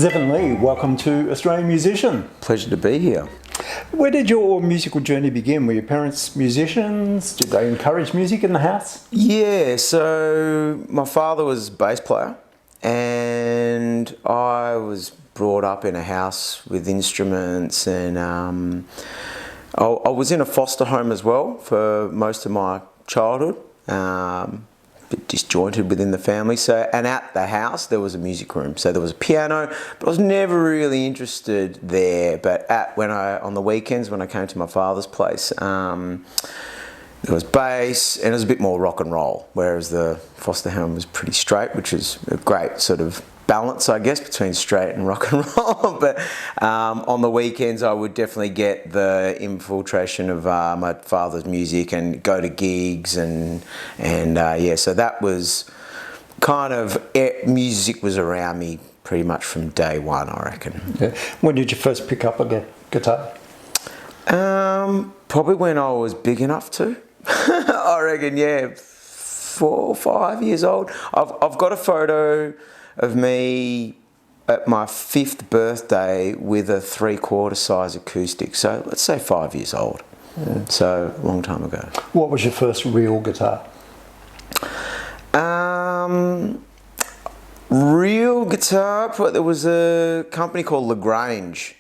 Zevon Lee, welcome to Australian Musician. Pleasure to be here. Where did your musical journey begin? Were your parents musicians? Did they encourage music in the house? Yeah, so my father was a bass player and I was brought up in a house with instruments, and I was in a foster home as well for most of my childhood. Bit disjointed within the family, and at the house there was a music room, so there was a piano, but I was never really interested there. But on the weekends when I came to my father's place, there was bass and it was a bit more rock and roll, whereas the foster home was pretty straight, which is a great sort of balance, I guess, between straight and rock and roll. But on the weekends I would definitely get the infiltration of my father's music and go to gigs and yeah, so that was kind of music was around me pretty much from day one, I reckon. Yeah. When did you first pick up a guitar? Probably when I was big enough to. I reckon, yeah, 4 or 5 years old. I've got a photo of me at my 5th birthday with a 3/4 size acoustic, so let's say 5 years old. Yeah. So a long time ago. What was your first real guitar? Real guitar, there was a company called LaGrange,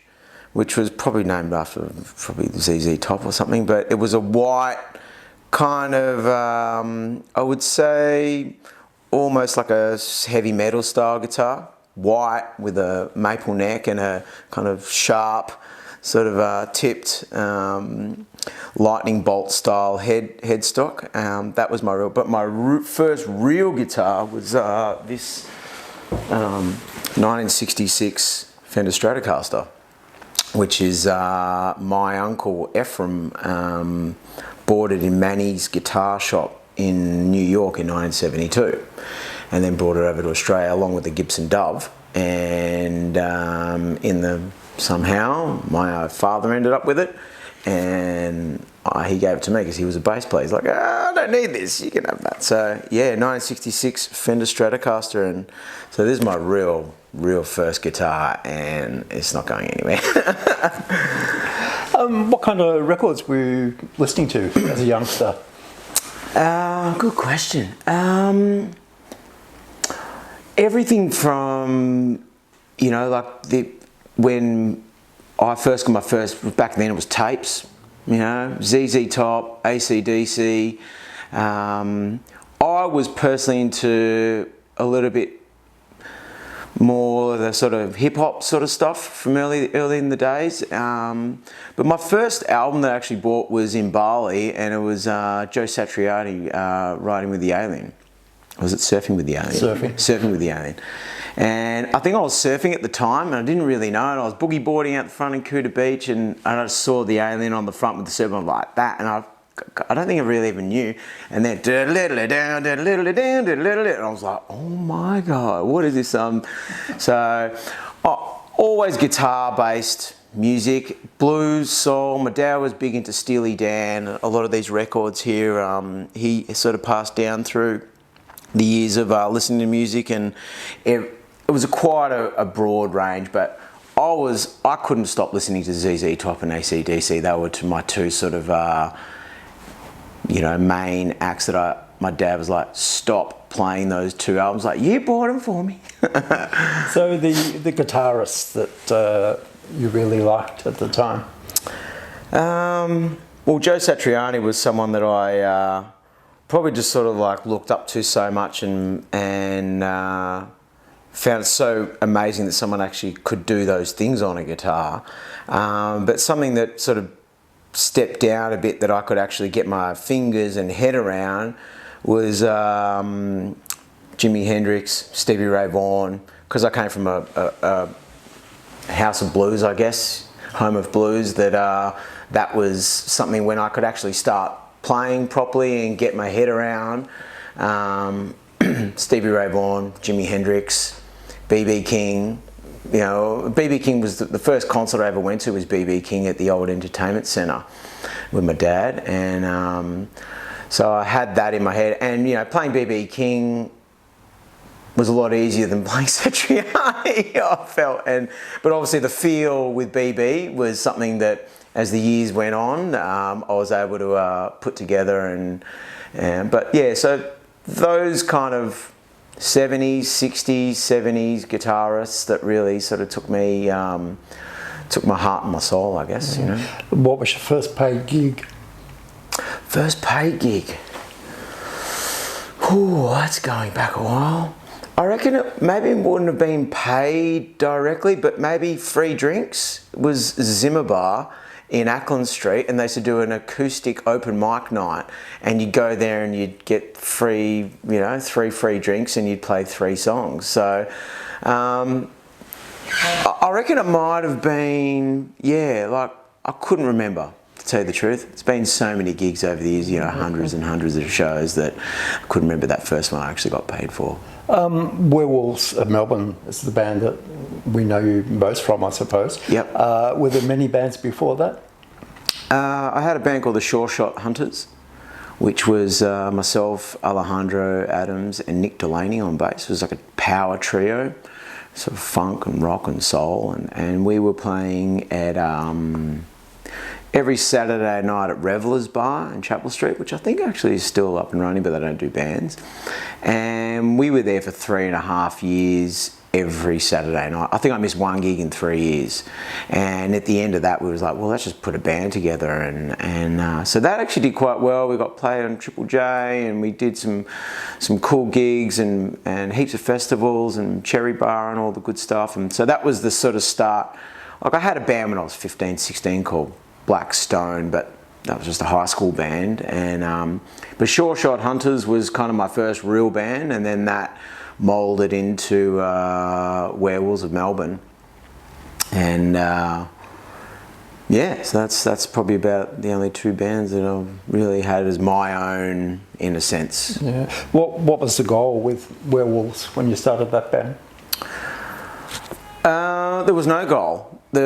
which was probably named after ZZ Top or something, but it was a white kind of, I would say, almost like a heavy metal style guitar, white with a maple neck and a kind of sharp sort of tipped lightning bolt style headstock. That was my real, but my first real guitar was this 1966 Fender Stratocaster, which is my uncle Ephraim bought it in Manny's guitar shop in New York in 1972, and then brought it over to Australia along with the Gibson Dove, and somehow my father ended up with it, and he gave it to me because he was a bass player. He's like, I don't need this, you can have that. So yeah, 1966 Fender Stratocaster, and so this is my real first guitar, and it's not going anywhere. What kind of records were you listening to as a youngster? Good question. Everything from, like when I first got my first, back then it was tapes, ZZ Top, AC/DC. I was personally into a little bit more the sort of hip-hop sort of stuff from early in the days. But my first album that I actually bought was in Bali, and it was Joe Satriani, Riding with the Alien. Was it Surfing with the Alien? Surfing with the Alien. And I think I was surfing at the time, and I didn't really know it. I was boogie boarding out the front in Kuta Beach, and I just saw the alien on the front with the surfboard like that, and I don't think I really even knew. And then, and I was like, oh my God, what is this? So, always guitar-based music, blues, soul. My dad was big into Steely Dan. A lot of these records here, he sort of passed down through the years of listening to music, and it was quite a broad range, but I couldn't stop listening to ZZ Top and AC/DC. They were my two sort of main acts that my dad was like, stop playing those two albums. Like, you bought them for me. So the guitarist that you really liked at the time? Well, Joe Satriani was someone that I probably just sort of like looked up to so much, and found it so amazing that someone actually could do those things on a guitar. But something that sort of stepped down a bit that I could actually get my fingers and head around was Jimi Hendrix, Stevie Ray Vaughan, because I came from a house of blues, I guess, home of blues, that was something when I could actually start playing properly and get my head around. Stevie Ray Vaughan, Jimi Hendrix, B.B. King. B.B. King was the first concert I ever went to was B.B. King at the old entertainment centre with my dad, and so I had that in my head. And playing B.B. King was a lot easier than playing Satriani, I felt. But obviously the feel with BB was something that, as the years went on, I was able to put together. But yeah, so those kind of 70s, 60s, 70s guitarists that really sort of took my heart and my soul, I guess, you know. What was your first paid gig? First paid gig? Ooh, that's going back a while. I reckon maybe it wouldn't have been paid directly, but maybe free drinks. It was Zimmer Bar in Ackland Street, and they used to do an acoustic open mic night, and you'd go there and you'd get free, you know, 3 free drinks, and you'd play 3 songs. So I reckon it might have been, yeah, like, I couldn't remember, to tell you the truth. It's been so many gigs over the years, you know, hundreds and hundreds of shows, that I couldn't remember that first one I actually got paid for. Werewolves of Melbourne is the band that we know you most from, I suppose. Yep. Were there many bands before that? I had a band called the Sure Shot Hunters, which was myself, Alejandro Adams, and Nick Delaney on bass. It was like a power trio, sort of funk and rock and soul, and we were playing at every Saturday night at Revellers Bar in Chapel Street, which I think actually is still up and running, but they don't do bands. And we were there for 3.5 years every Saturday night. I think I missed 1 gig in 3 years. And at the end of that, we was like, well, let's just put a band together. And so that actually did quite well. We got played on Triple J, and we did some cool gigs and heaps of festivals and Cherry Bar and all the good stuff. And so that was the sort of start. Like, I had a band when I was 15, 16 called Black Stone, but that was just a high school band. And but Sure Shot Hunters was kind of my first real band, and then that moulded into Werewolves of Melbourne. And yeah, so that's probably about the only 2 bands that I've really had as my own, in a sense. Yeah. What was the goal with Werewolves when you started that band? There was no goal. We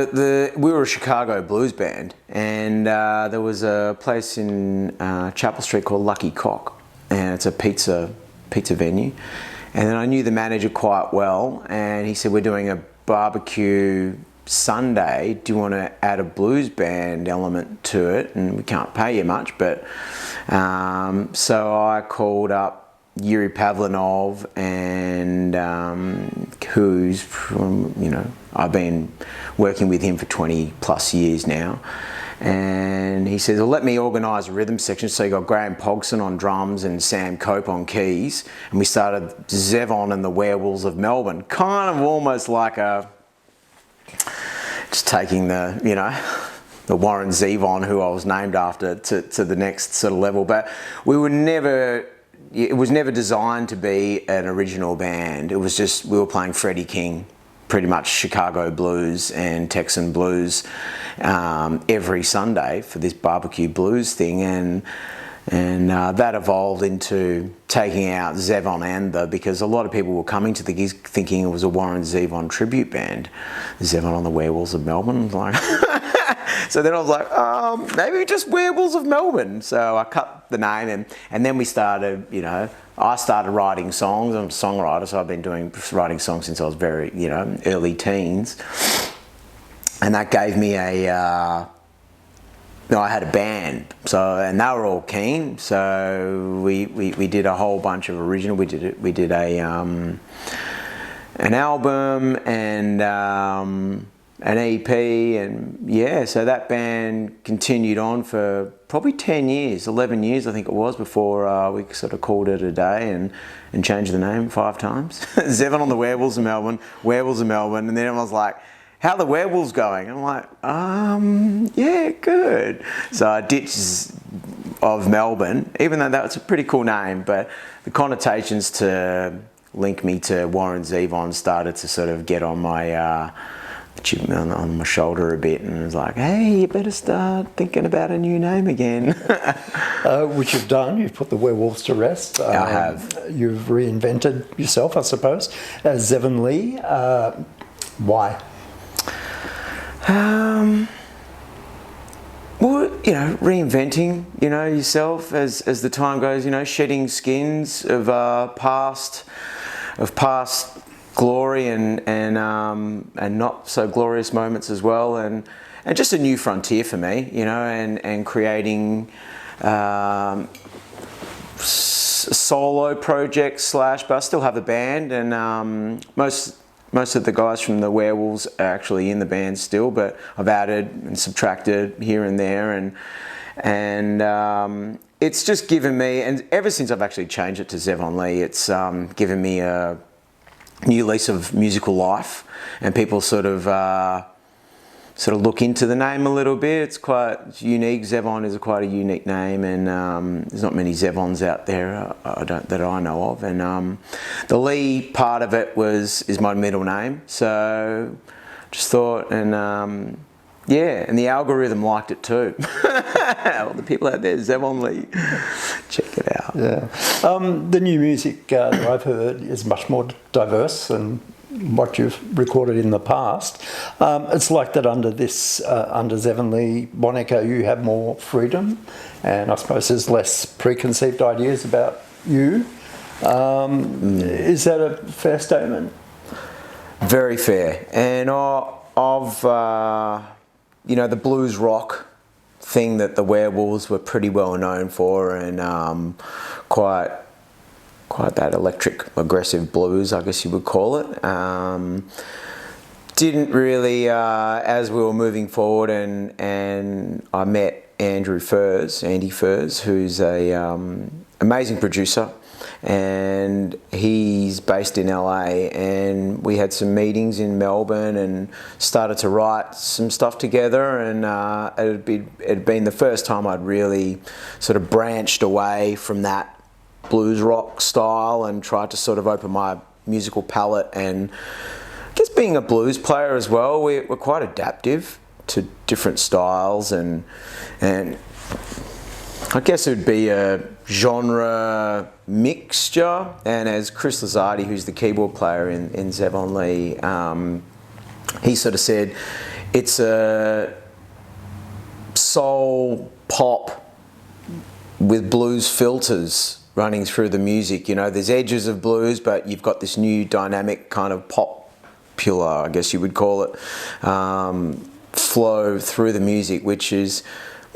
were a Chicago blues band, and there was a place in Chapel Street called Lucky Coq, and it's a pizza venue. And then I knew the manager quite well, and he said, we're doing a barbecue Sunday. Do you want to add a blues band element to it? And we can't pay you much, but so I called up Yuri Pavlinov, and who's from, you know, I've been working with him for 20 plus years now. And he says, well, let me organise a rhythm section. So you got Graham Pogson on drums and Sam Cope on keys. And we started Zevon and the Werewolves of Melbourne. Kind of almost like just taking the, you know, the Warren Zevon, who I was named after, to the next sort of level. But it was never designed to be an original band. It was just, we were playing Freddie King, pretty much Chicago blues and Texan blues every Sunday for this barbecue blues thing, and that evolved into taking out Zevon and because a lot of people were coming to the gigs thinking it was a Warren Zevon tribute band, Zevon on the Werewolves of Melbourne. Like so then I was like, maybe just Werewolves of Melbourne. So I cut the name, and then we started, you know, I started writing songs. I'm a songwriter, so I've been writing songs since I was very, you know, early teens. And that gave me I had a band, so, and they were all keen. So we did a whole bunch of original. We did an album and an EP, and yeah, so that band continued on for probably 10 years, 11 years I think it was, before we sort of called it a day and changed the name 5 times. Zevon on the Werewolves of Melbourne, Werewolves of Melbourne, and then I was like, how are the werewolves going? And I'm like, yeah, good. So I ditched of Melbourne, even though that's a pretty cool name, but the connotations to link me to Warren Zevon started to sort of get on my chip on my shoulder a bit, and it was like, hey, you better start thinking about a new name again. Which you've done. You've put the werewolves to rest. I have. You've reinvented yourself, I suppose, as Zevon Lee. Why? Well, you know, reinventing, you know, yourself as the time goes, you know, shedding skins of past past glory and not so glorious moments as well, and just a new frontier for me, you know, and creating solo projects but I still have a band, and most of the guys from the Werewolves are actually in the band still, but I've added and subtracted here and there, and it's just given me, and ever since I've actually changed it to Zevon Lee, it's given me a new lease of musical life, and people sort of look into the name a little bit. It's quite unique. Zevon is quite a unique name, and there's not many Zevons out there that I know of. And the Lee part of it is my middle name, so just thought, and yeah, and the algorithm liked it too. All the people out there, Zevon Lee, check it out. Yeah, the new music that I've heard is much more diverse than what you've recorded in the past. It's like that under this under Zevon Lee moniker, you have more freedom, and I suppose there's less preconceived ideas about you. Is that a fair statement? Very fair. And I've you know, the blues rock thing that the Werewolves were pretty well known for, and quite that electric, aggressive blues, I guess you would call it. Didn't really, as we were moving forward, and I met Andy Furs, who's a amazing producer, and he's based in LA, and we had some meetings in Melbourne and started to write some stuff together, and it'd been the first time I'd really sort of branched away from that blues rock style and tried to sort of open my musical palette, and just being a blues player as well, we're quite adaptive to different styles, and I guess it would be a genre mixture. And as Chris Lazzardi, who's the keyboard player in Zevon Lee, he sort of said it's a soul pop with blues filters running through the music. You know, there's edges of blues, but you've got this new dynamic kind of popular, I guess you would call it, flow through the music, which is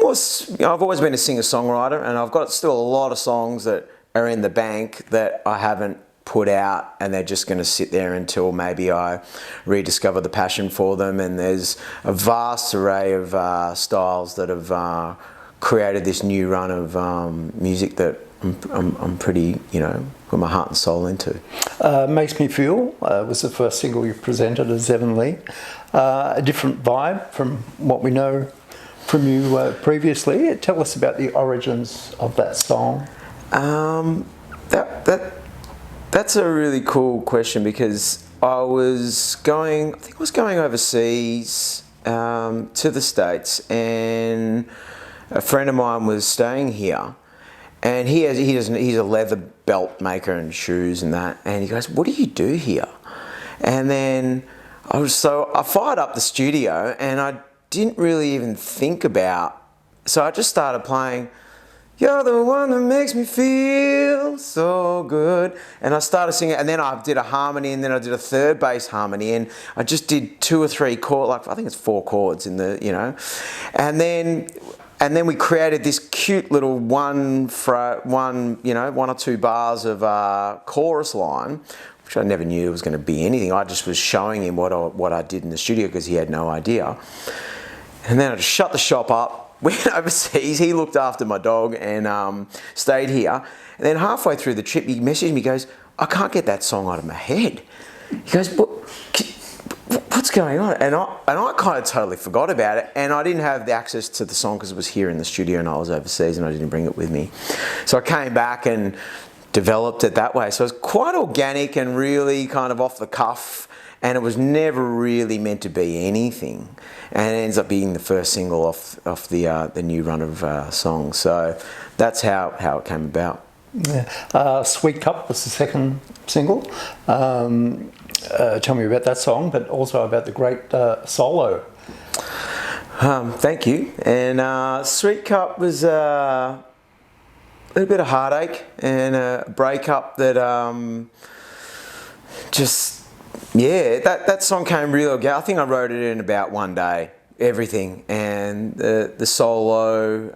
more, you know, I've always been a singer-songwriter, and I've got still a lot of songs that are in the bank that I haven't put out, and they're just going to sit there until maybe I rediscover the passion for them. And there's a vast array of styles that have created this new run of music that I'm pretty, you know, put my heart and soul into. Makes Me Feel was the first single you presented as Zevon Lee. A different vibe from what we know from you previously. Tell us about the origins of that song. That's a really cool question, because I think I was going overseas to the States, and a friend of mine was staying here, and he's a leather belt maker and shoes and that, and he goes, "What do you do here?" And then I fired up the studio, and I didn't really even think about, so I just started playing "You're the one that makes me feel so good," and I started singing, and then I did a harmony, and then I did a third bass harmony, and I just did 2 or 3 chords, like I think it's 4 chords in the, you know, and then we created this cute little one or 2 bars of chorus line, which I never knew it was going to be anything. I just was showing him what I did in the studio, because he had no idea. And then I just shut the shop up, went overseas. He looked after my dog and stayed here. And then halfway through the trip, he messaged me, he goes, "I can't get that song out of my head." He goes, "What's going on?" And I kind of totally forgot about it, and I didn't have the access to the song because it was here in the studio and I was overseas and I didn't bring it with me. So I came back and developed it that way. So it was quite organic and really kind of off the cuff, and it was never really meant to be anything. And it ends up being the first single off the new run of songs. So that's how it came about. Yeah. Sweet Cup was the second single. Tell me about that song, but also about the great solo. Thank you. And Sweet Cup was a little bit of heartache and a breakup that just, yeah, that song came real good. I think I wrote it in about one day, everything. And the solo,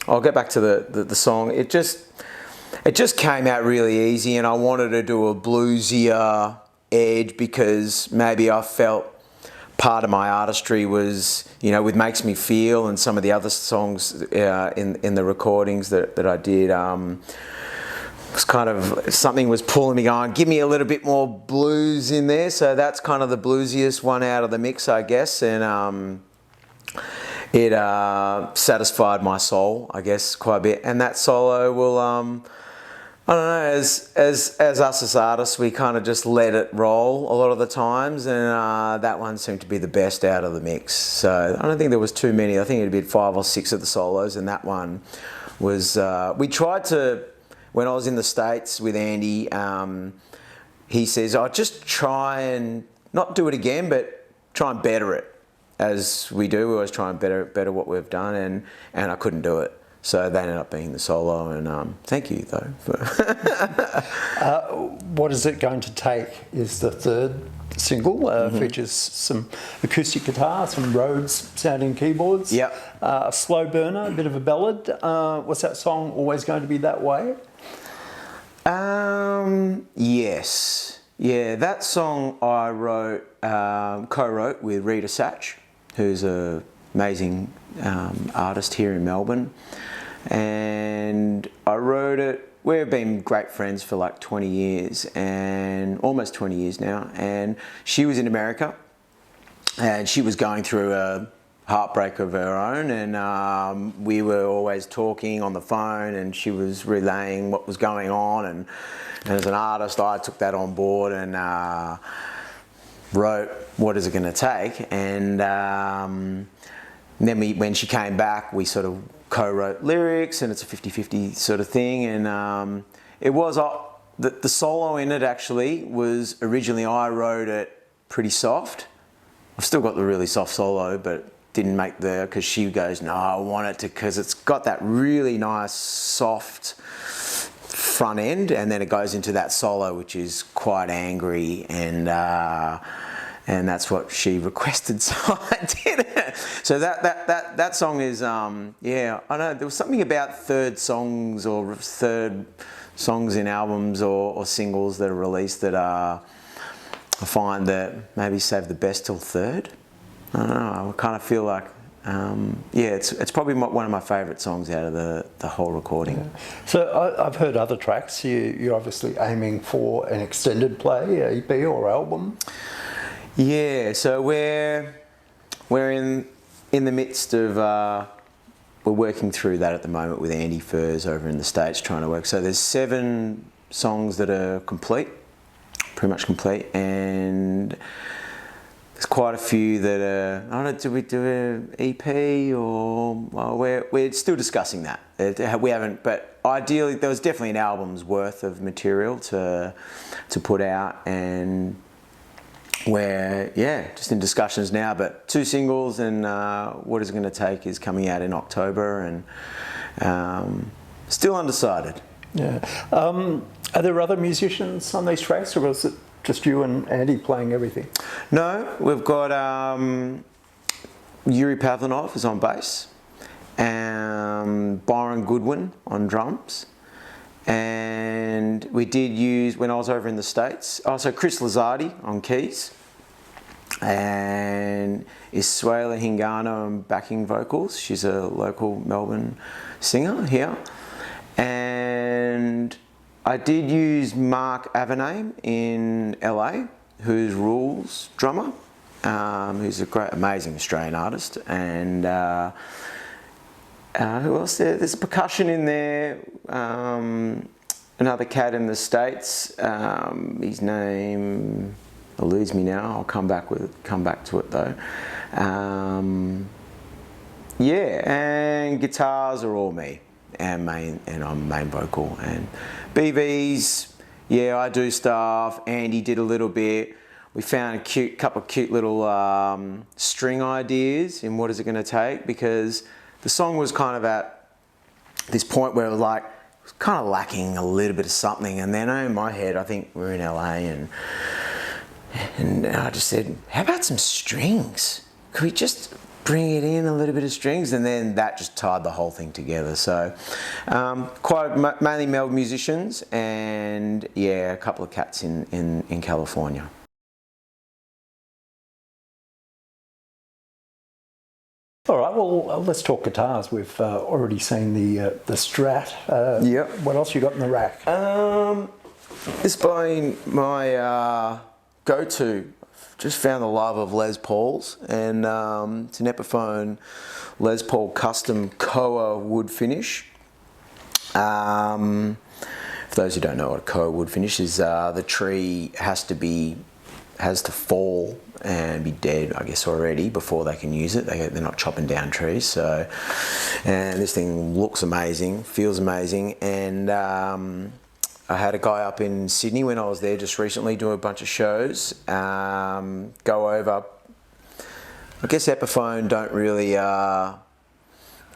I'll get back to the song. It just came out really easy, and I wanted to do a bluesier edge because maybe I felt part of my artistry was, with Makes Me Feel and some of the other songs in the recordings that I did, was kind of, something was pulling me going, give me a little bit more blues in there. So that's kind of the bluesiest one out of the mix, I guess. And it satisfied my soul, I guess, quite a bit. And that solo will, I don't know, as us as artists, we kind of just let it roll a lot of the times, and that one seemed to be the best out of the mix. So I don't think there was too many. I think it had been 5 or 6 of the solos, and that one was, we tried to, when I was in the States with Andy, he says, just try and not do it again, but try and better it as we do. We always try and better what we've done, and I couldn't do it. So that ended up being the solo, and thank you though. What is it going to take is the third single. Features some acoustic guitar, some Rhodes sounding keyboards. Yep. A slow burner, a bit of a ballad. Was that song always going to be that way? Yes. Yeah, that song I wrote, co-wrote with Rita Satch, who's an amazing artist here in Melbourne. And I wrote it, we've been great friends for like 20 years, and almost 20 years now. And she was in America, and she was going through a heartbreak of her own, and we were always talking on the phone, and she was relaying what was going on. And as an artist, I took that on board and wrote What Is It Gonna Take? And then when she came back, we sort of co-wrote lyrics, and it's a 50-50 sort of thing. And it was, the solo in it actually was, originally I wrote it pretty soft. I've still got the really soft solo, but didn't make because she goes, no, I want it to, because it's got that really nice soft front end, and then it goes into that solo, which is quite angry, and that's what she requested, so I did it. So that song is, yeah, I know there was something about third songs in albums or singles that are released that I find that maybe save the best till third. I don't know, I kind of feel like, yeah, it's probably one of my favourite songs out of the whole recording. Yeah. So I've heard other tracks. You're obviously aiming for an extended play, EP or album. Yeah, so we're in the midst of we're working through that at the moment with Andy Furs over in the States, trying to work. So there's 7 songs that are complete, pretty much complete, and there's quite a few that are, I don't know, do we do an EP or, well, we're still discussing that. We haven't, but ideally there was definitely an album's worth of material to put out, and we're, yeah, just in discussions now, but 2 singles, and What Is It Gonna Take is coming out in October, and still undecided. Yeah. Are there other musicians on these tracks, or is it just you and Andy playing everything? No, we've got Yuri Pavlinov is on bass, Byron Goodwin on drums, and we did use, when I was over in the States, also Chris Lazzardi on keys, and Isuela Hingano on backing vocals. She's a local Melbourne singer here. And I did use Mark Avename in LA, who's Rules drummer, who's a great, amazing Australian artist. And who else there? There's a percussion in there. Another cat in the States. His name eludes me now. I'll come back to it though. Yeah, and guitars are all me, and I'm main vocal. And BVs, yeah, I do stuff. Andy did a little bit. We found a couple of cute little string ideas in What Is It Gonna Take, because the song was kind of at this point where it was like, was kind of lacking a little bit of something. And then in my head, I think we're in LA, and I just said, how about some strings? Could we just bring it in a little bit of strings? And then that just tied the whole thing together. So mainly Melbourne musicians, and yeah, a couple of cats in California. All right, well, let's talk guitars. We've already seen the Strat. Yep. What else you got in the rack? This been my go-to. Just found the love of Les Pauls, and it's an Epiphone Les Paul custom Koa wood finish. For those who don't know what a Koa wood finish is, the tree has to fall and be dead, I guess, already before they can use it. They're not chopping down trees. So, and this thing looks amazing, feels amazing, and I had a guy up in Sydney when I was there just recently doing a bunch of shows. Go over. I guess Epiphone don't really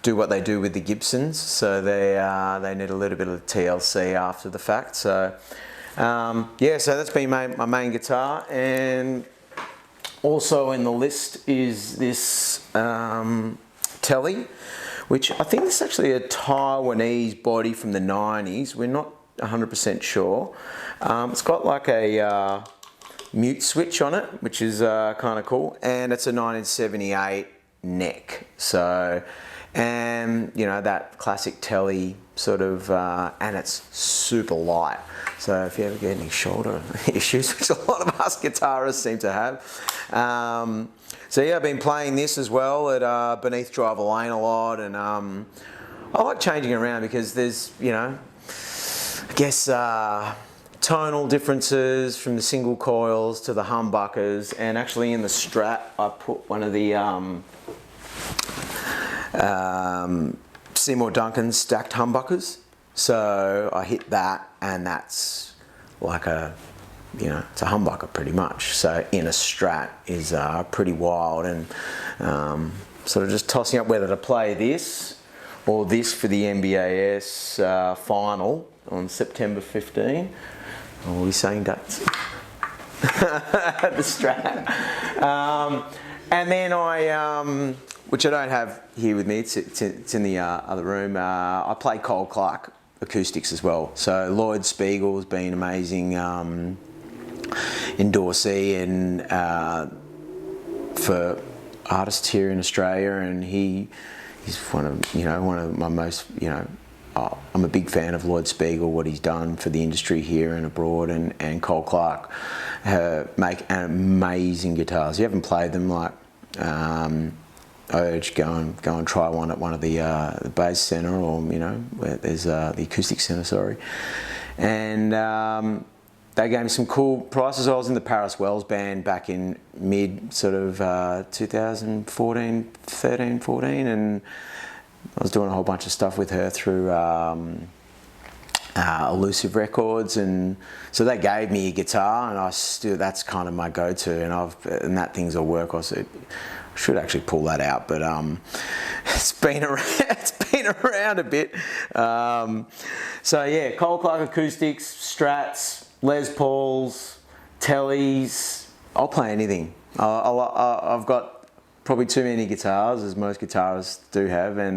do what they do with the Gibsons, so they need a little bit of TLC after the fact. So yeah, so that's been my main guitar. And also in the list is this Telly, which I think is actually a Taiwanese body from the 90s. We're not 100% sure. It's got like a mute switch on it, which is kind of cool, and it's a 1978 neck. So, and you know, that classic Telly sort of, and it's super light. So if you ever get any shoulder issues, which a lot of us guitarists seem to have. So yeah, I've been playing this as well at Beneath Driver Lane a lot, and I like changing around because there's, you know, I guess tonal differences from the single coils to the humbuckers, and actually in the Strat I put one of the Seymour Duncan stacked humbuckers. So I hit that, and that's like a, you know, it's a humbucker pretty much. So in a Strat is pretty wild, and sort of just tossing up whether to play this or this for the NBAS final on September 15. Are we saying dates? The Strat. And then I, which I don't have here with me, it's in the other room, I play Cole Clark acoustics as well. So Lloyd Spiegel's been amazing endorsee and for artists here in Australia, and he's one of my most, you know, I'm a big fan of Lloyd Spiegel, what he's done for the industry here and abroad, and Cole Clark make amazing guitars. If you haven't played them, like, I urge go and try one at one of the Bass Centre, or, you know, where there's the Acoustic Centre, sorry. And they gave me some cool prices. I was in the Paris Wells band back in mid sort of 2014, 13, 14, and I was doing a whole bunch of stuff with her through Illusive Records, and so they gave me a guitar, and that's kind of my go-to, and that thing's a workhorse. I should actually pull that out, but it's been around a bit. So yeah, Cole Clark acoustics, Strats, Les Pauls, Tellys. I'll play anything. I've got probably too many guitars, as most guitarists do have, and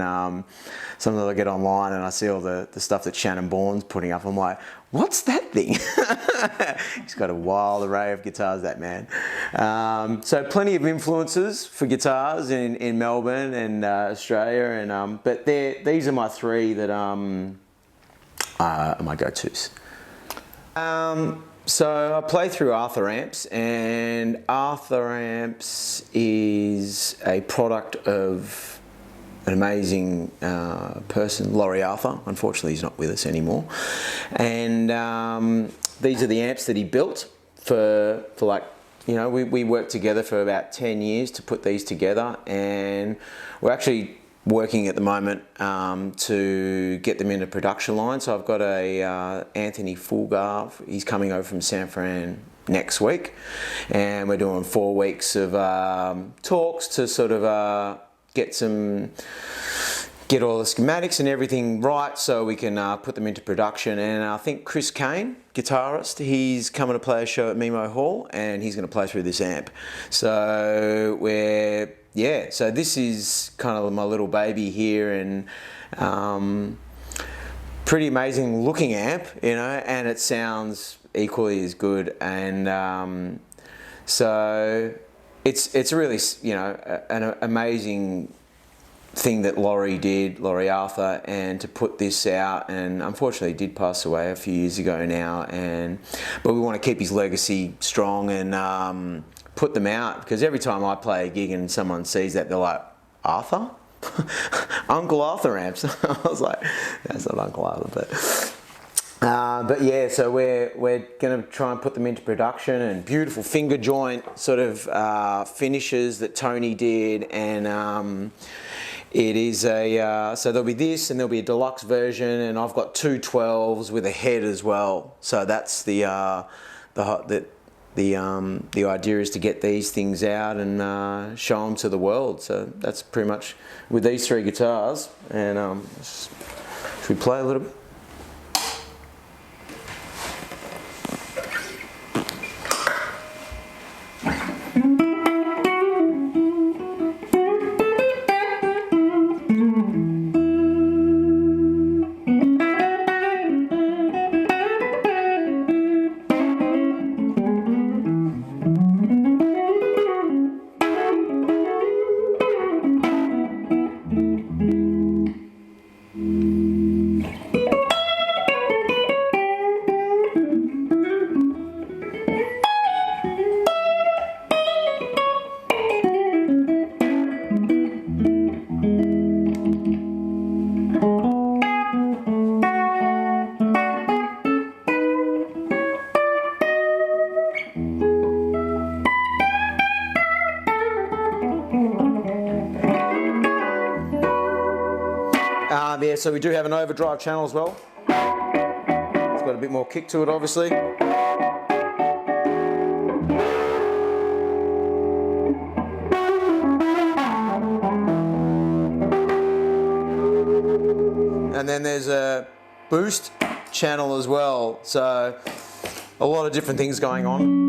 sometimes I get online and I see all the stuff that Shannon Bourne's putting up. I'm like, what's that thing? He's got a wild array of guitars, that man. So plenty of influences for guitars in Melbourne and Australia, and but these are my three that are my go-tos. So I play through Arthur Amps, and Arthur Amps is a product of an amazing person, Laurie Arthur. Unfortunately, he's not with us anymore. And these are the amps that he built for like, you know, we worked together for about 10 years to put these together, and we're actually working at the moment to get them into production line. So I've got a Anthony Fulgar, he's coming over from San Fran next week, and we're doing 4 weeks of talks to sort of get some get all the schematics and everything right so we can put them into production. And I think Chris Kane, guitarist, he's coming to play a show at Memo Hall, and he's going to play through this amp. So so this is kind of my little baby here, and pretty amazing looking amp, you know, and it sounds equally as good. And so it's really, you know, an amazing thing that Laurie Arthur, and to put this out, and unfortunately he did pass away a few years ago now, but we want to keep his legacy strong and put them out, because every time I play a gig and someone sees that, they're like, Arthur? Uncle Arthur amps. I was like, that's not Uncle Arthur, but yeah, so we're going to try and put them into production, and beautiful finger joint sort of finishes that Tony did, and it is so there'll be this, and there'll be a deluxe version, and I've got two 12s with a head as well. So that's the idea is to get these things out and show them to the world. So that's pretty much with these three guitars. And should we play a little bit? Yeah, so we do have an overdrive channel as well. It's got a bit more kick to it, obviously. And then there's a boost channel as well. So a lot of different things going on.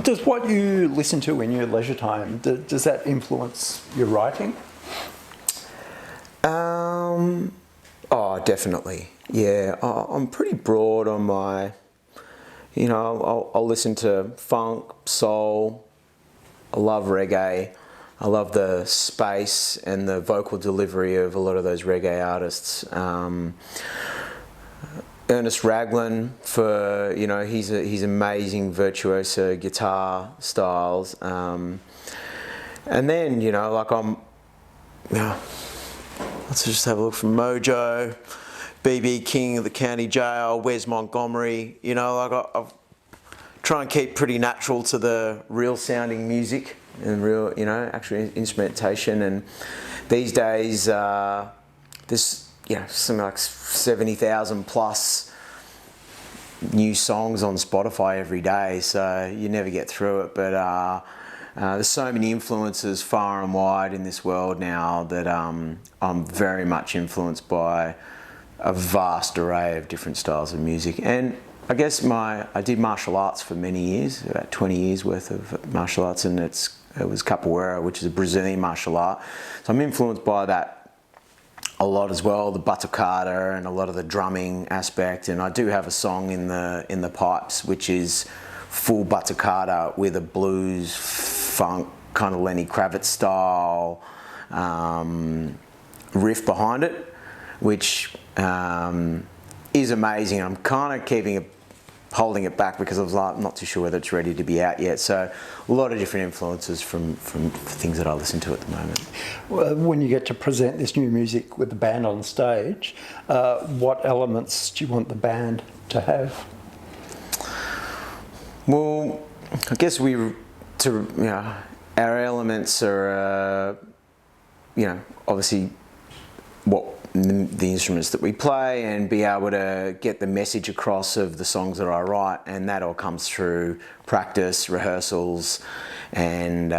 Does what you listen to in your leisure time, does that influence your writing? Oh, definitely. Yeah, I'm pretty broad on my, you know, I'll listen to funk, soul. I love reggae. I love the space and the vocal delivery of a lot of those reggae artists. Ernest Raglan, for, you know, he's amazing virtuoso guitar styles, and then, you know, like let's just have a look from Mojo, BB King of the County Jail, Wes Montgomery. You know, like I try and keep pretty natural to the real sounding music and real, you know, actual instrumentation. And these days, there's, you know, something like 70,000 plus new songs on Spotify every day, so you never get through it. But there's so many influences far and wide in this world now that I'm very much influenced by a vast array of different styles of music. And I guess I did martial arts for many years, about 20 years worth of martial arts, and it was capoeira, which is a Brazilian martial art. So I'm influenced by that a lot as well, the batucada and a lot of the drumming aspect. And I do have a song in the pipes which is full batucada with a blues, funk, kind of Lenny Kravitz style riff behind it, which is amazing. I'm kind of keeping holding it back because I was like, I'm not too sure whether it's ready to be out yet. So a lot of different influences from things that I listen to at the moment. Well, when you get to present this new music with the band on stage, what elements do you want the band to have? Well, I guess our elements are, obviously what the instruments that we play, and be able to get the message across of the songs that I write, and that all comes through practice, rehearsals, and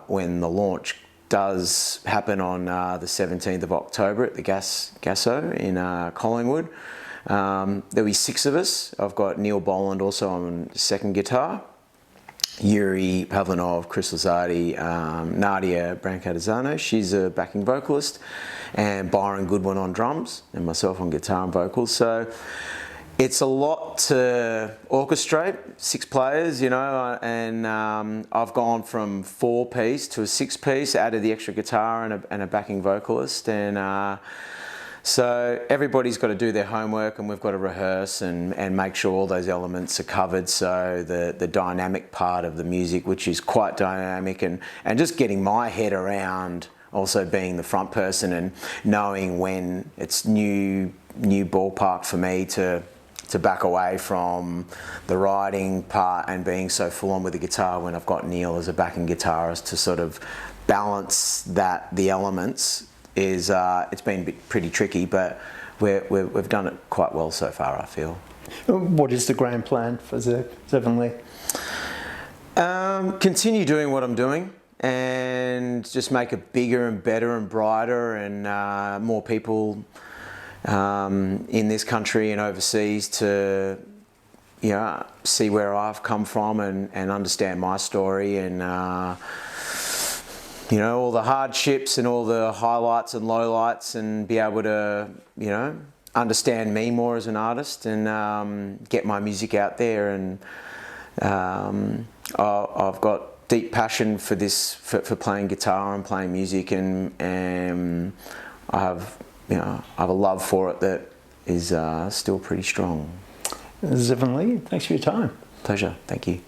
when the launch does happen on the 17th of October at the Gasso in Collingwood. There'll be 6 of us. I've got Neil Boland also on second guitar, Yuri Pavlinov, Chris Lazardi, Nadia Brancatizano, she's a backing vocalist, and Byron Goodwin on drums, and myself on guitar and vocals. So it's a lot to orchestrate, 6 players, and I've gone from 4-piece to a 6-piece, added the extra guitar and a backing vocalist, and so everybody's got to do their homework, and we've got to rehearse and make sure all those elements are covered. So the dynamic part of the music, which is quite dynamic, and just getting my head around also being the front person and knowing when it's new ballpark for me to back away from the writing part and being so full on with the guitar when I've got Neil as a backing guitarist to sort of balance the elements. It's been pretty tricky, but we've done it quite well so far, I feel. What is the grand plan for Zevon Lee? Continue doing what I'm doing and just make it bigger and better and brighter, and more people in this country and overseas to see where I've come from and understand my story, and all the hardships and all the highlights and lowlights, and be able to, understand me more as an artist, and get my music out there. And I've got deep passion for this, for playing guitar and playing music, and I have a love for it that is still pretty strong. Zevon Lee, thanks for your time. Pleasure, thank you.